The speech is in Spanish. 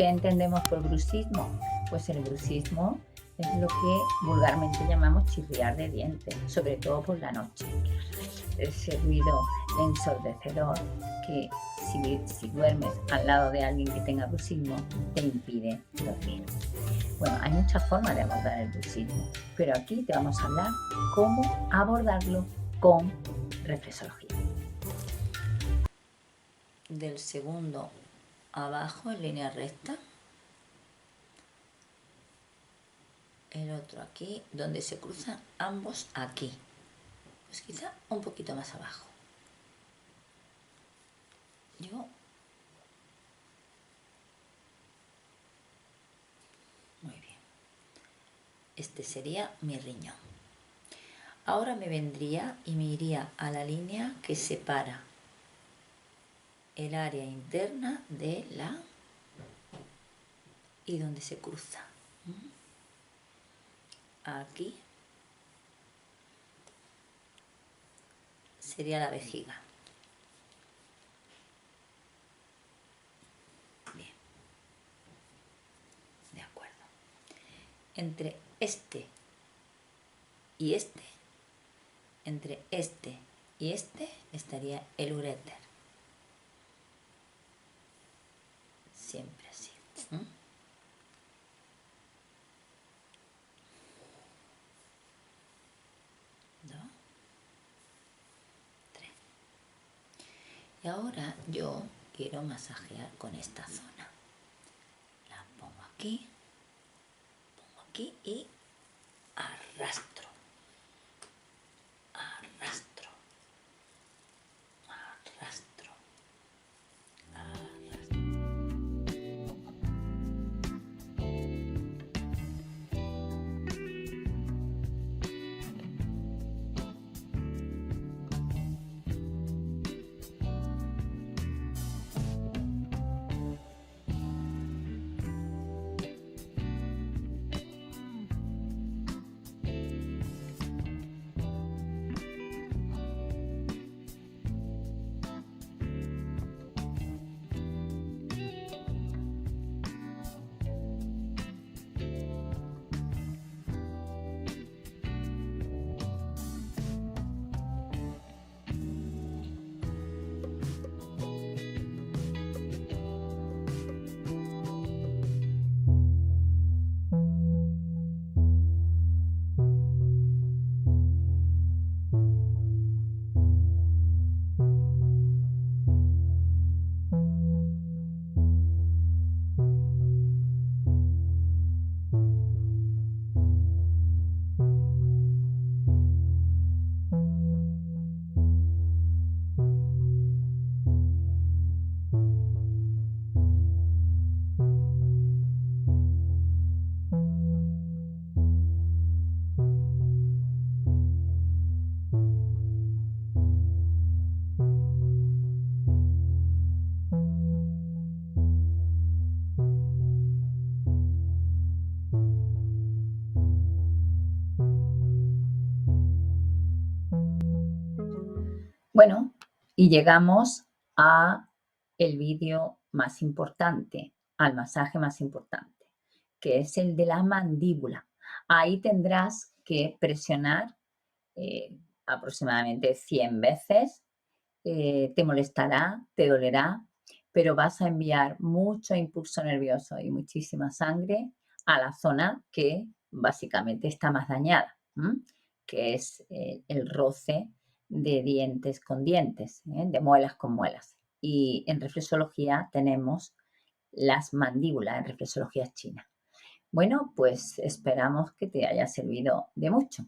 ¿Qué entendemos por bruxismo? Pues el bruxismo es lo que vulgarmente llamamos chirriar de dientes, sobre todo por la noche. Ese ruido ensordecedor que si duermes al lado de alguien que tenga bruxismo te impide dormir. Bueno, hay muchas formas de abordar el bruxismo, pero aquí te vamos a hablar cómo abordarlo con reflexología. Del segundo abajo en línea recta, el otro aquí, donde se cruzan ambos aquí, pues quizá un poquito más abajo. Muy bien, este sería mi riñón. Ahora me vendría y me iría a la línea que separa el área interna de la y donde se cruza. Aquí sería la vejiga. Bien, de acuerdo. Entre este y este, entre este y este estaría el uréter. Siempre así. 2, 3. Y ahora yo quiero masajear con esta zona. La pongo aquí y arrastro, arrastro, arrastro, arrastro. Bueno, y llegamos a el vídeo más importante, al masaje más importante, que es el de la mandíbula. Ahí tendrás que presionar aproximadamente 100 veces. Te molestará, te dolerá, pero vas a enviar mucho impulso nervioso y muchísima sangre a la zona que básicamente está más dañada, que es el roce de dientes con dientes, de muelas con muelas. Y en reflexología tenemos las mandíbulas, en reflexología china. Bueno, pues esperamos que te haya servido de mucho.